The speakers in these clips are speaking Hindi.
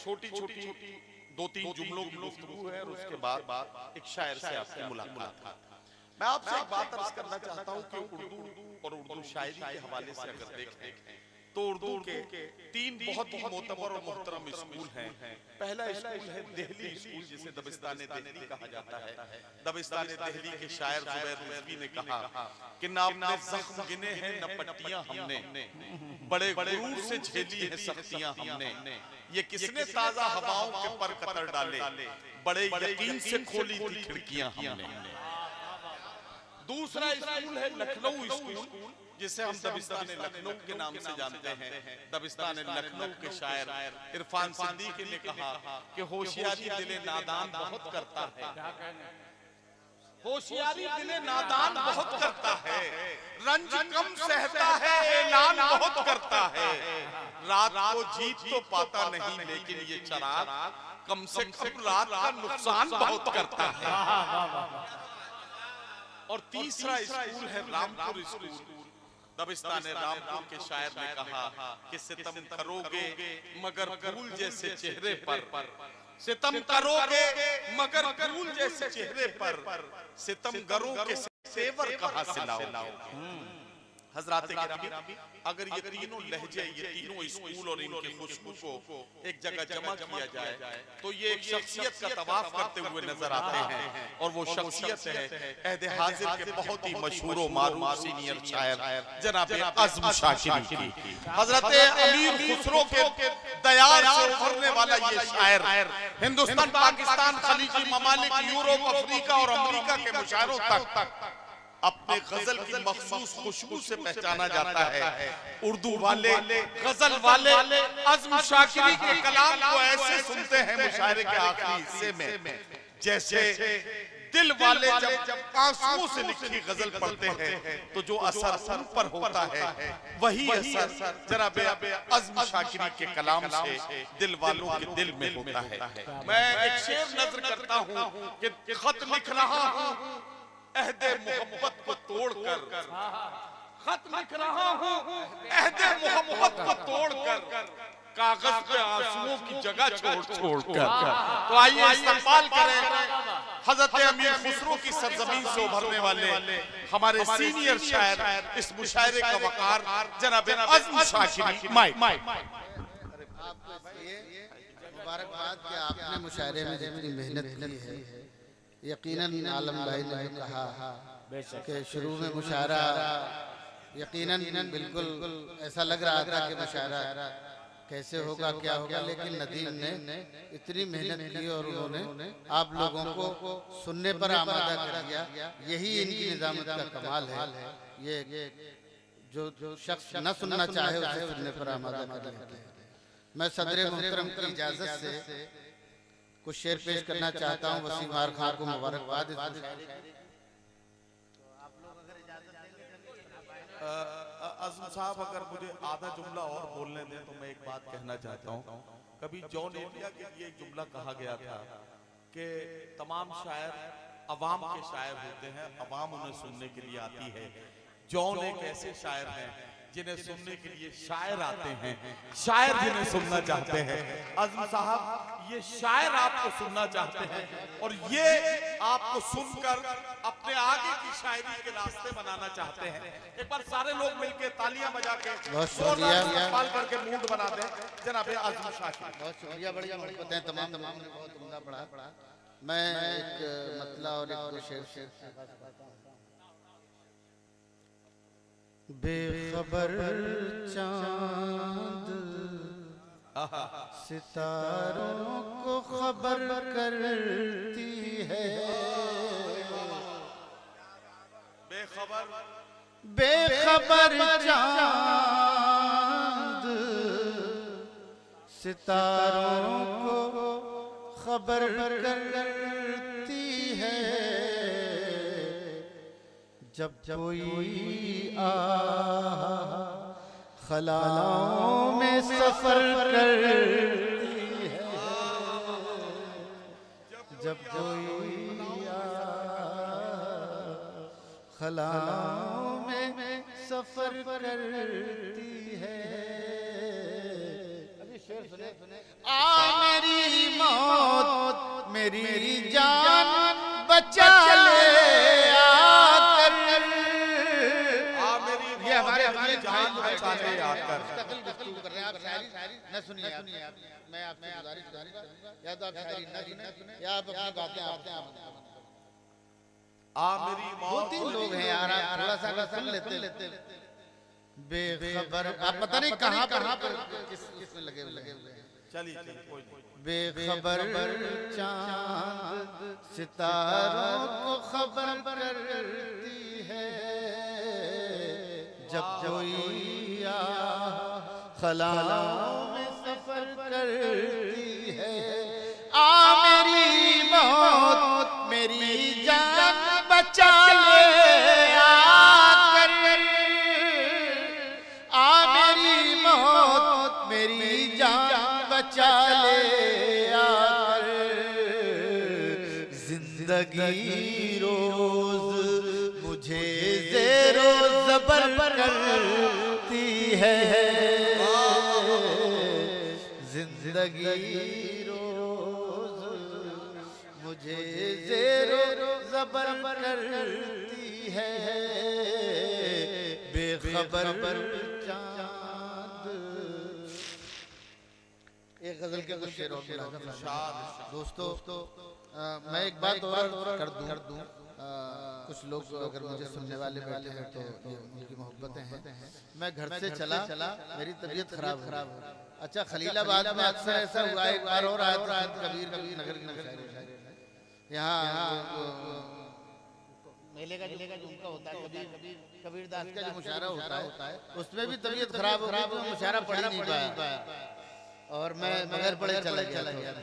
छोटी छोटी 2-3 जुमलों की गुफ्तगू है और उसके बाद एक शायर से आपकी मुलाकात। मैं आपसे एक बात अर्ज करना चाहता हूँ कि उर्दू और उर्दू शायरी के हवाले से अगर देखें तो उर्दू के 3 बहुत ही मोतबर और मोहतरम स्कूल हैं। पहला स्कूल है दिल्ली स्कूल, जिसे दबिस्तान दिल्ली कहा जाता है। दबिस्तान दिल्ली के शायर जुबैर रिजवी ने कहा कि ना अपने जख्म गिने हैं न पट्टियां हमने, बड़े गुरूर से झेली है सख्तियां हमने। ये किसने ताजा हवाओं के पर कतर डाले, बड़े यकीन से खोली थी खिड़कियां हमने। दूसरा स्कूल है लखनऊ स्कूल, जिसे हम दबिस्तान लखनऊ के नाम से जानते हैं। दबिस्तान लखनऊ के शायर इरफान सिद्दीकी ने कहा कि होशियारी दिले नादान बहुत करता है, होशियारी दिले नादान बहुत करता है, रंज कम सहता है ऐलान बहुत करता है, रात को जीत तो पाता नहीं लेकिन ये चराग कम से कम रात का नुकसान बहुत करता है। और तीसरा स्कूल है रामपुर स्कूल। दबिस्तान रामपुर के शायर ने कहा कि सितम करोगे मगर फूल जैसे चेहरे पर, सितम करोगे मगर फूल जैसे चेहरे पर, सितम गरों के सेवर कहां से लाओगे। हजरात गिरामी, अगर ये तीनों लहजे, ये तीनों स्कूल और इनकी खुशबू को एक जगह जमा किया जाए तो ये एक शख्सियत का तवाफ करते हुए नजर आते हैं। और वो शख्सियत है अहदे हाजिर के बहुत ही मशहूर और मारूफ सीनियर शायर जनाब अज़्म शाकिरी की। हजरत अमीर खुसरो के दयाल से उभरने वाला ये शायर हिंदुस्तान, पाकिस्तान, खलीजी ममालिक, यूरोप, अफ्रीका और अमेरिका के मुशायरों तक अपने गजल की मखसूस खुशबू से पहचाना जाता है। उर्दू वाले, गजल वाले अज़्म शाकिरी के कलाम को ऐसे सुनते हैं मुशायरे के आखिरी हिस्से में जैसे दिल वाले जब आंसुओं से लिखी गजल पढ़ते हैं तो जो असर उन पर होता है वही असर जनाब अज़्म शाकिरी के कलाम से दिल वालों के दिल में होता है। मैं एक शेर नज़र करता हूँ कि खत लिख रहा हूँ अहदे मोहब्बत को तोड़कर, खत लिख रहा हूँ अहदे मोहब्बत को तोड़कर, कागज पे आंसुओं की जगह छोड़कर। तो आइए इस्तकबाल करें हजरत अमीर खुसरो की सरजमीन से उभरने वाले हमारे सीनियर शायर, इस मुशायरे का वकार जनाब अज़्म शाकिरी। मुबारकबाद कि आपने मुशायरे में जितनी मेहनत की है। यकीनन आलम भाई ने कहा कि शुरू में मुशायरा यकीनन बिल्कुल ऐसा लग रहा था कि मुशायरा कैसे होगा, क्या होगा, लेकिन नदीम ने इतनी मेहनत की और उन्होंने आप लोगों को सुनने पर आमादा कर दिया। यही इनकी निजामत का कमाल है। ये जो शख्स न सुनना चाहे उसे सुनने पर आमादा कर दिया। मैं सदर मुहतरम की इजाजत से कुछ शेर पेश करना चाहता हूँ। वसीम आर खान को मुबारकबाद। अज़्म साहब, अगर मुझे आधा जुमला और बोलने दें तो मैं एक बात कहना चाहता हूँ। कभी जॉन एलिया के लिए एक जुमला कहा गया था कि तमाम शायर अवाम के शायर होते हैं, अवाम उन्हें सुनने के लिए आती है। जॉन एक ऐसे शायर हैं जिन्हें सुनने के लिए शायर आते हैं, शायर जिन्हें सुनना चाहते हैं। अज़्म साहब, ये शायर आपको सुनना चाहते हैं और ये आपको सुनकर अपने आगे की शायरी के रास्ते बनाना चाहते हैं। एक बार सारे लोग मिलकर तालियां बजा के इस्तकबाल करके मूड बना दें जनाब अज़्म शाकिरी। बहुत शुक्रिया, बड़ी मोहब्बत है तमाम ने बहुत उम्दा पढ़ा। मैं एक मतला और एक दो शेर बेखबर चांद सितारों को खबर करती है, बेखबर चांद सितारों को खबर करती है। जब कोई खलाओं में सफर करती है, जब कोई खलाओं में सफर करती है। अभी शेर सुने। मेरी जान बचा ले आकर, ये हमारे जान बचा ले आकर। कर रहे हैं आप शायरी न सुनिए आप, मैं आपसे गुजारिश करूंगा या तो आप शायरी न सुने या आप अपनी बातें आप मेरी दो तीन लोग हैं यार, आप थोड़ा सा सुन लेते। बेखबर आप पता नहीं कहाँ पर किस में लगे हुए हैं। चलिए कोई नहीं। बेखबर चांद सितारों को खबर करती है, जब कोई खलाओं में सफर करती है। मेरी मौत मेरी जान बचा ले आकर, मेरी मौत मेरी जान बचा ले आकर। जिंदगी रोज मुझे ज़ेरो ज़बर करती है, जिंदगी रोज मुझे ज़ेरो ज़बर करती है। बेखबर चांद, एक गजल के कुछ शेरों के दोस्तों मैं एक बात और कर दूं। कुछ लोग अगर मुझे सुनने वाले बैठे हैं तो ये उनकी मोहब्बतें हैं। मैं घर से चला, मेरी तबीयत खराब हो। अच्छा, खलीलाबाद में अक्सर ऐसा हुआ, एक बार और आया कबीर नगर यहाँ मेले का जो उनका होता है, कबीर दास का जो मुशायरा होता है, उसमें भी तबीयत खराब हो गई तो मुशायरा पढ़ ही नहीं पाया और मैं बगैर पढ़े चला गया।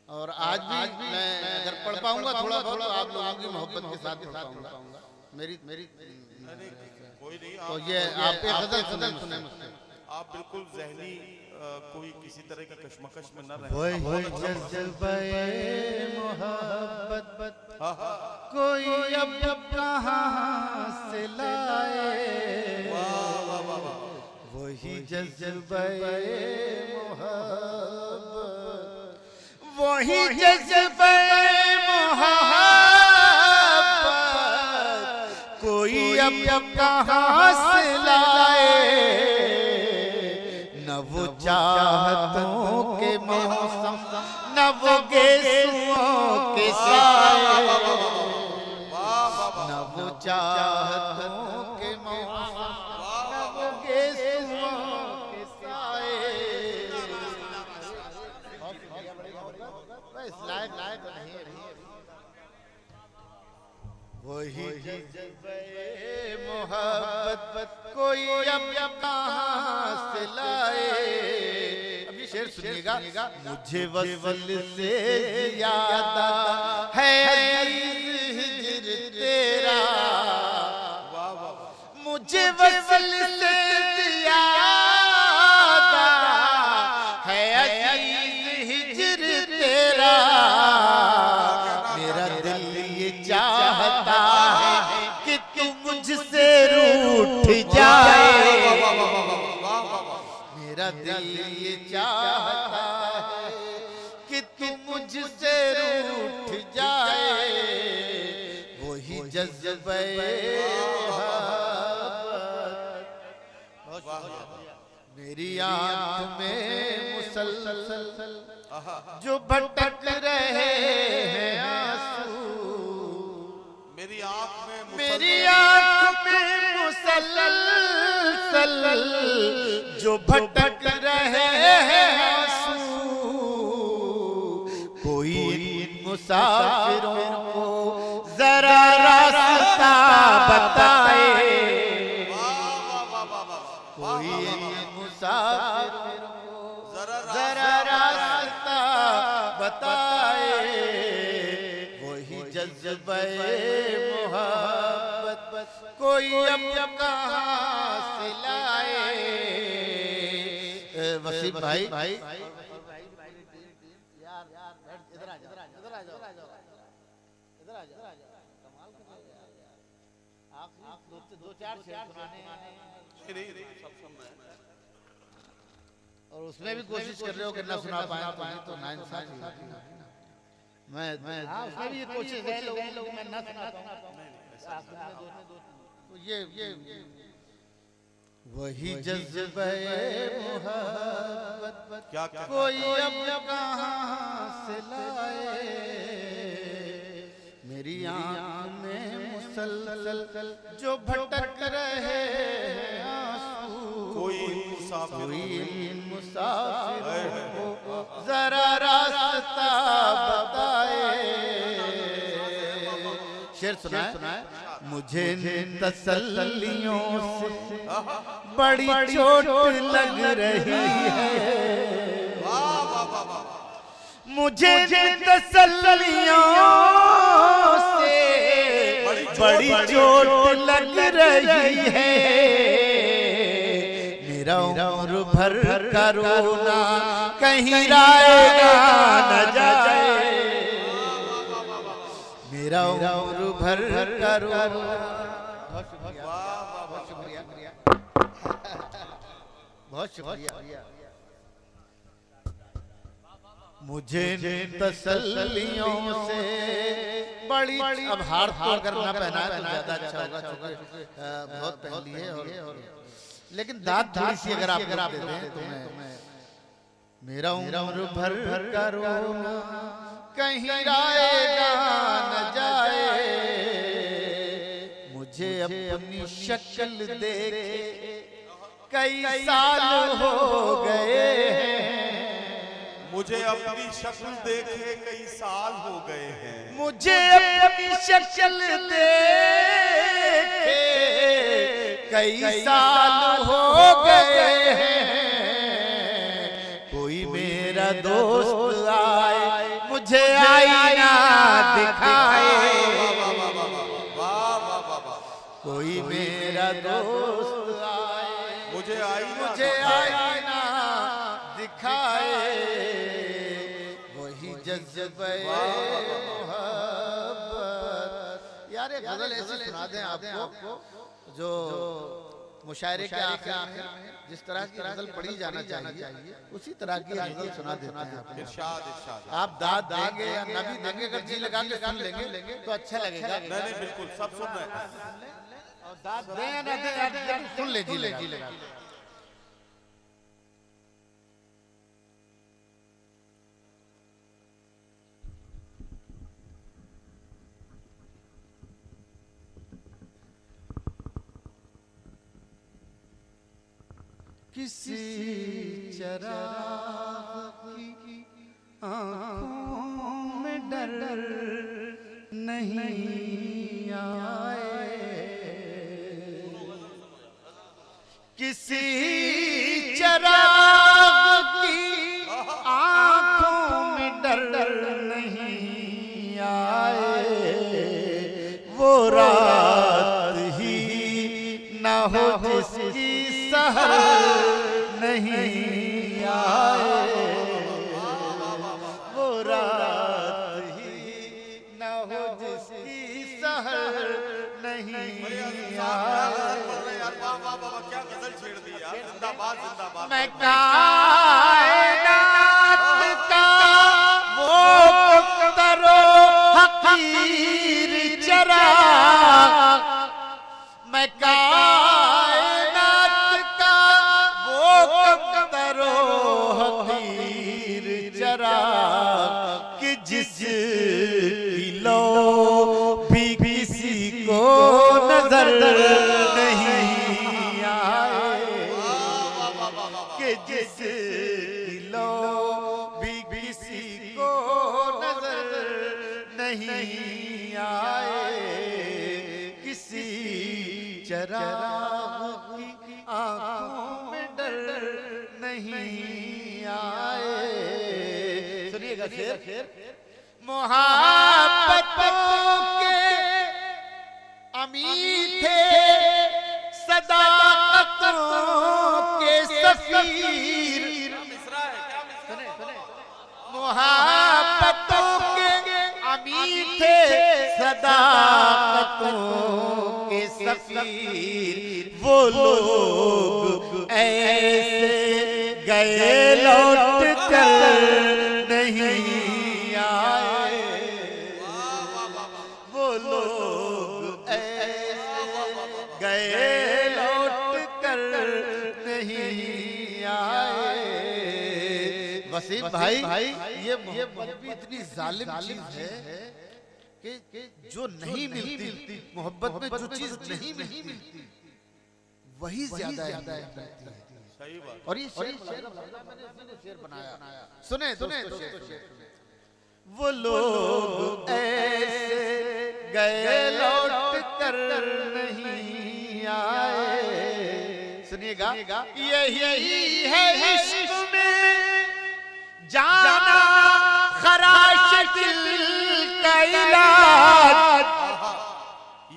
और आज भी मैं अगर पढ़ पाऊंगा थोड़ा बहुत आप लोगों की मोहब्बत के साथ पढ़ पाऊंगा। मेरी कोई नहीं। तो ये आप एक गजल सुने मुझसे। आप बिल्कुल ज़हनी कोई किसी तरह की कश्मकश में न रहें। वही जज्बे मोहब्बत कोई अब कहाँ से लाए, वही जज्बे मोहब्बत, वही जज्बे मोहब्बत कोई अब कहाँ से लाए। न वो चाहतों के मौसम, न वो गेसुओं के साए, न वो चाहतों के मौसम, न वो गेसुओं के साए। इस लायक नहीं है। वही जज्बे मोहब्बत कोई अब कहाँ से लाए। अब ये शेर सुनिएगा। मुझे वसल से याद है हिज्र तेरा, मुझे वसल से याद है हिज्र तेरा। मेरा दिल ये चाहता है कि तू मुझसे रूठ जाए, मेरा दिल ये चाहता है कि तू मुझसे रूठ जाए। वही जज्बे मेरी आँख में मुसलसल जो भटक रहे हैं आंसू, मेरी आँख में मुसलसल जो भटक रहे हैं आंसू। कोई इन मुसाफिरों को जरा रास्ता बताए, कोई इन मुसाफिरों को जरा रास्ता बताए। वही जज्बे मोहब्बत कोई अब कहाँ से लाए। वसीम भाई यार इधर आ जाओ, कमाल कर रहे हो यार। आप दो चार शेर सुनाने और उसमें भी कोशिश कर रहे हो कि ना सुना पाए तो नाइंसाफी होती है। मैं उसमें भी ये कोशिश है लोग मैं ना सुनाता हूं। तो ये वही जज्बे मोहब्बत क्या कोई अब कहां से लाए, मेरी आंख में मुसलसल जो भटक रहे आंसू, कोई मुसाफिर को जरा रास्ता बताए। शेर सुना है। मुझे तसल्लियों से बड़ी चोट लग रही है, मुझे तसल्लियों से बड़ी चोट लग रही है, मेरा उम्र भर का रोना कहीं राएगा न जाए, मेरा उम्र भर का रोना। बहुत शुक्रिया बहुत शुक्रिया। मुझे तसल्लियों से बड़ी, अब हार तो अगर ना पहना तो ज्यादा अच्छा होगा, क्योंकि बहुत पहली है और लेकिन दाद थोड़ी सी अगर आप दे दें तो मैं मेरा उम्र भर का रोना कहीं राएगा न जाए, मुझे अपनी शक्ल देखे कई साल हो गए हैं, मुझे अपनी शक्ल देखे कई साल हो गए हैं, मुझे अपनी शक्ल देखे कई साल हो गए हैं, कोई मेरा दोस्त आए मुझे आईना दिखाए, कोई मेरा दोस्त आए मुझे आईना दिखाए, वही जज्बे मोहब्बत। यार एक गजल ऐसी सुना दें आपको जो मुशायरे के आखिर में जिस तरह की गजल पढ़ी जाना चाहिए उसी तरह की गजल सुना देते हैं आपको। इरशाद आप दाद देंगे या ना भी देंगे, अगर जी लगा के सुन लेंगे तो अच्छा लगेगा। नहीं बिल्कुल सब सुन रहे हैं, और दाद दें या ना दें सुन ले जी लगा। किसी चराग की आँखों में डर नहीं आए, किसी चराग की आँखों में डर नहीं आए, वो रात ही न हो जिसकी सहर नहीं आए, वो रात ही न हो जिसकी सहर नहीं आए। क्या गजल छेड़ दी यार, जिंदाबाद जिंदाबाद। मैं कायनात का वो करो हकीर चराग, मैं कायनात का वो करो हकीर चराग कि जिस लो भी किसी को नजर नहीं आए, कि जिस लो भी किसी को नजर नहीं आए, किसी चराग की आंखों में डर नहीं आए। सुनिएगा शेर। मोहब्बतों के अमीर थे सदाकतों के सफीर, मोहब्बतों के अमीर थे सदाकतों के सफीर, वो लोग ऐसे गए लौट कर नहीं आए, वसीम भाई ये मोहब्बत भी इतनी जालिम चीज है कि जो नहीं मिलती मोहब्बत में, जो चीज नहीं मिलती वही ज्यादा है। सही बात। और ये शेर बनाया, सुने वो लोग ऐसे गए लौट कर नहीं आए, सुनिएगा, यही है इश्क में जाना खराश दिल का इलाज,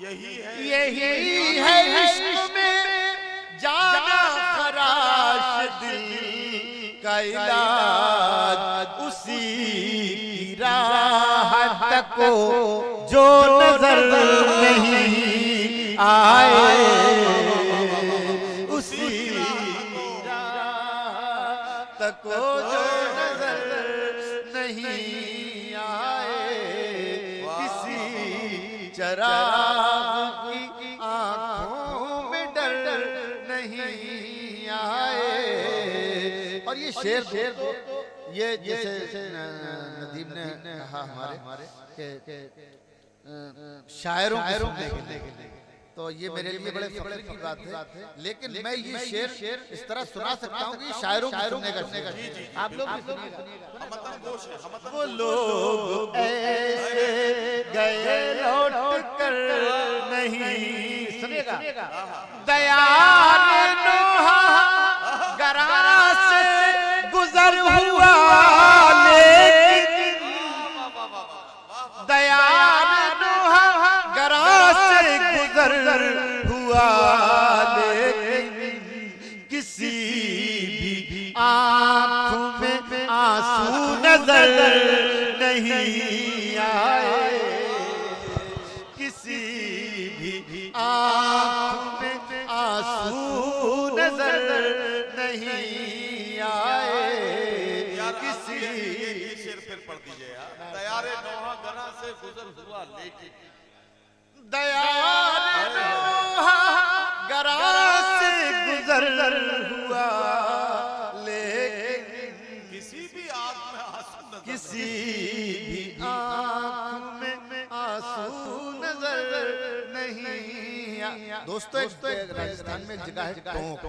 यही है इश्क में जाना खराश दिल का इलाज, उसी की राह तक जो नजर नहीं आए, उसी तक जो नजर नहीं आए, किसी चराग की आंखों में डर नहीं आए। और ये शेर ये जैसे नदीम ने कहा हमारे के शायरों के, तो ये मेरे लिए बड़े फख्र की बात है। लेकिन मैं ये शेर इस तरह सुना सकता हूँ कि शायरों का आप लोग वो लोग ऐसे गए लौट कर नहीं, सुनिएगा, दयार नोहा गरा से गुजर हुआ, लेकिन दयार नोहा गरा से गुजर हुआ, लेकिन किसी भी आँख में आंसू नजर नहीं आए, किसी भी आँख में आंसू नजर नहीं आए, किसी। ये शेर फिर पढ़ दीजिए यार। दयारे नोहा गरा से गुजर हुआ, लेकिन दयार नोहा गरा से गुजर हुआ, लेकिन किसी भी आँख में आंसू नजर, किसी भी आँख में आंसू नजर नहीं। दोस्तों एक राजस्थान में जगह है टोंक,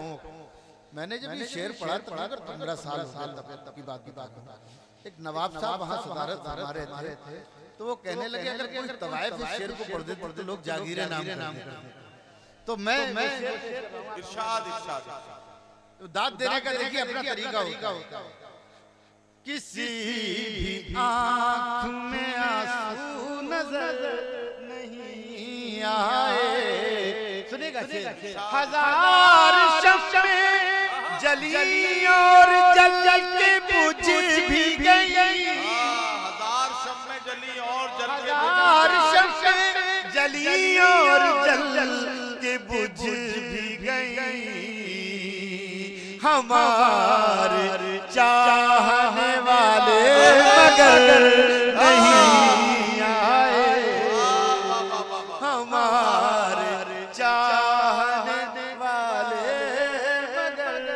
मैंने जब ये शेर पढ़ा तो 15 साल तब की बात। एक नवाब साहब वहाँ सदारत हमारे थे, तो वो कहने लगे अगर कोई तवाइफ इस शेर को पढ़ दे तो लोग जागीरे नाम करते। तो मैं इरशाद दाद देने का देखिए अपना तरीका होता है। किसी भी आँख में आंसू नजर नहीं आए, सुनेगा, हजार शम्में जली और जल के बुझ भी गई, हजार शम्में जली और जल के, हजार शम्में जली और जल के बुझ भी गई, हमारे चाहने वाले मगर नहीं आए, हमारे चाहने वाले मगर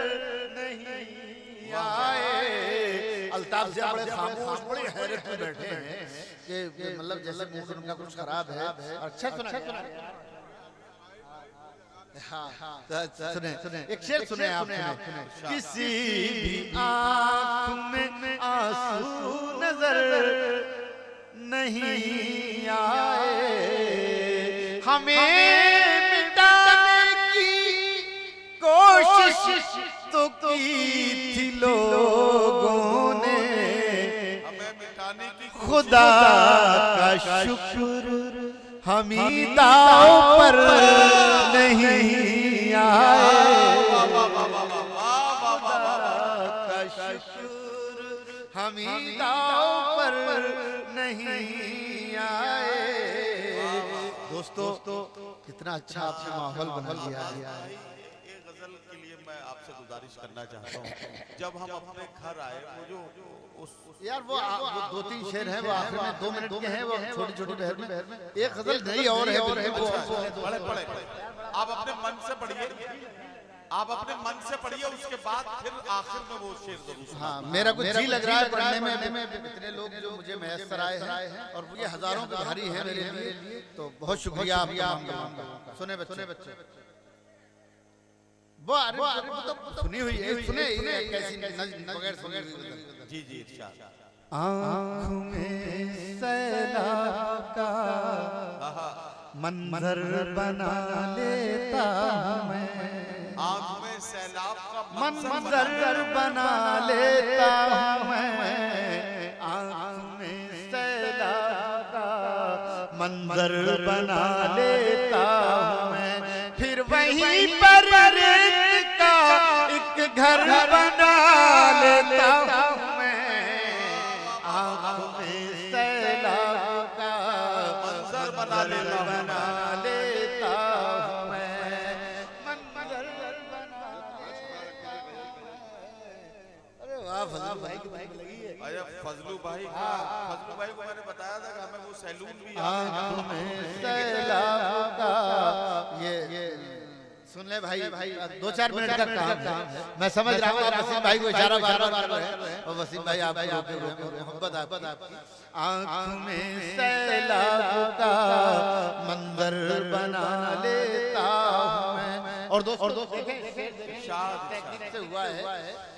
नहीं आए। अल्ताफ से बड़े खामोश, बड़ी हैरत में बैठे हैं कि मतलब जैसे मूड उनका कुछ खराब है। अच्छा सुना हाँ, सुने एक शेर सुने आप। किसी भी आँख में आंसू नजर नहीं आए, हमें मिटाने की कोशिश तो की थी लोगों ने, हमें मिटाने की खुदा का शुक्र हमी दाव पर नहीं आए, का शुक्र हमी दाव पर नहीं आए। दोस्तों कितना अच्छा आपने माहौल बना लिया है। ये गजल के लिए मैं आपसे गुजारिश करना चाहता हूँ, जब हम अपने घर आए वो जो यार वो 2-3 शेर हैं, वो आखिर में 2 मिनट के हैं, वो छोटी बहर में एक गजल नहीं और है, पढ़े आप अपने मन से पढ़िए। आप अपने मन से पढ़िए, उसके बाद फिर आखिर में वो शेर जरूर सुनाइए। हाँ, मेरा कुछ जी लग रहा है पढ़ने में। इतने लोग जो मुझे मैसर आए हैं और ये हजारों पे भारी है मेरे लिए, तो बहुत शुक्रिया आपका। सुने बच्चे, वो तो सुनी हुई है, सुने कैसी बगैर जी जी इरशाद। आँखों में सैलाब का मंजर बना लेता मैं, आँख में सैलाब का मंजर बना लेता मैं, आँख में सैलाब का मंजर बना लेता मैं, फिर वहीं पर रेत का एक घर बना लेता मैं, आँख में सैलाब का मंजर बना लेता फजलू भाई को मैंने बताया था कि हमें वो सैलून भी सैलाब का ये सुन ले भाई 2-4 मिनट का काम। मैं समझ रहा हूँ वसीम भाई को इशारा बार-बार कर रहे हैं, और वसीम भाई आप मोहब्बत आपकी। आँख में सैलाब का मंजर बना लेता हूँ मैं। और दोस्तों देखें से हुआ है,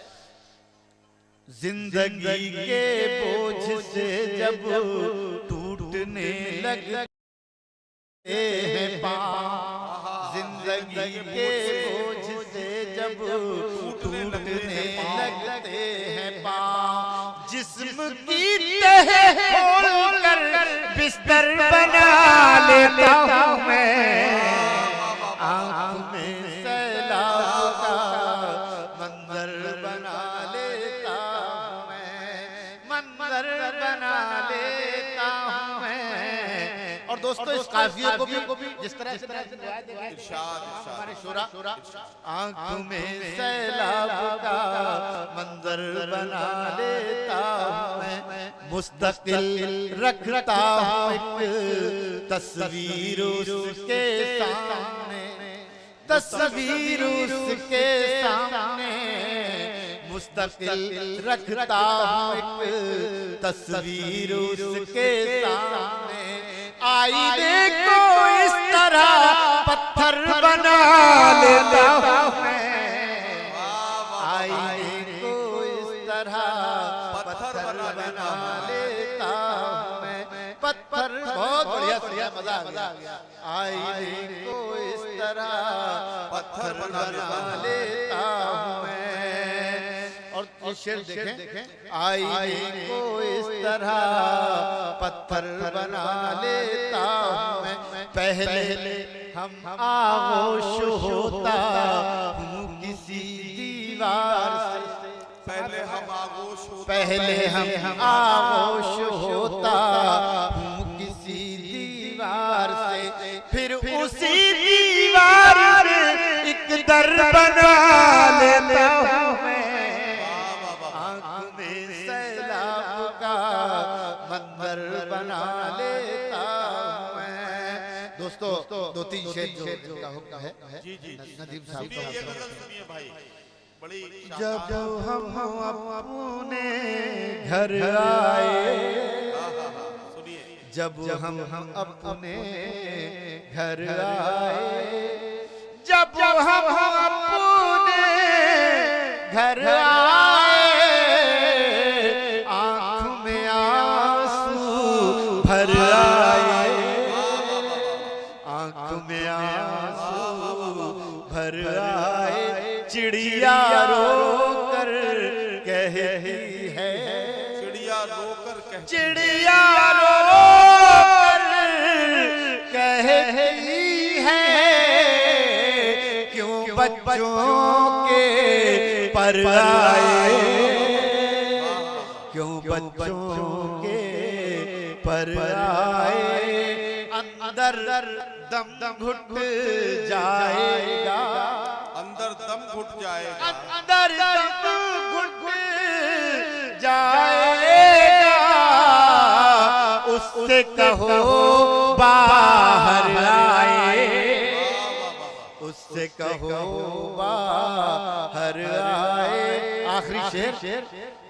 जिंदगी के बोझ से जब टूटने लगते हैं पाँव, जिंदगी के बोझ से जब टूटने लगते हैं पाँव, जिस्म की तह खोल कर बिस्तर बना लेता हूँ मैं, आँख में सैलाब का मंजर बना लेता हूँ मैं, मंजर बना लेता हूँ मैं। और दोस्तों इस काफिये को भी जिस तरह से हमारे शुरा, आँख में सैलाब का मंजर बना लेता हूँ मैं, मुस्तकिल रखता हूँ एक तस्वीर उसके सामने, तस्वीर उसके सामने, मुस्तकिल रखता हूँ एक तस्वीर उसके सामने, आईने को इस तरह पत्थर बना लेता हूँ मैं, आईने को इस तरह पत्थर बना लेता हूँ मैं, पत्थर बहुत बढ़िया मजा आ गया, आईने को इस तरह पत्थर बना लेता हूँ मैं। और ये शेर देखें, आईने को इस तरह पत्थर बना लेता हूँ मैं, पहले हम आगोश होता हूँ किसी दीवार से, पहले हम आगोश होता हूँ किसी दीवार से, फिर उसी दीवार एक दर बना लेता हूँ मैं, आँख में सैलाब का मंजर बना लेता हूँ मैं। दोस्तों 2-3 शेर जो का हुक्म है जी जी नदीम साहब का, ये गजल सुनिए भाई, बड़ी जब हम अपने घर आए, जब हम अपने घर आए, जब हम अपने घर आए, आँख में आंसू भर आए, आँख में आंसू भर आए, चिड़िया रोकर कहती है, चिड़िया रोकर कहती है, क्यों बच्चों के पर आए, क्यों बच्चों के पर आए, अंदर दम घुट जाएगा, अंदर दम घुट जाएगा, अंदर दम घुट जाएगा, उससे कहो बाहर आए, उससे कहो बाहर शेर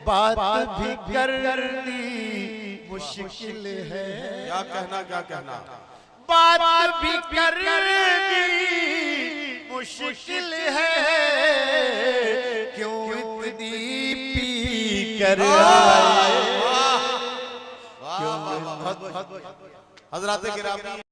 बात भी करनी मुश्किल है। क्या कहना बात भी करनी मुश्किल है, क्यों इतनी पी कर आए। हजरात गिरामी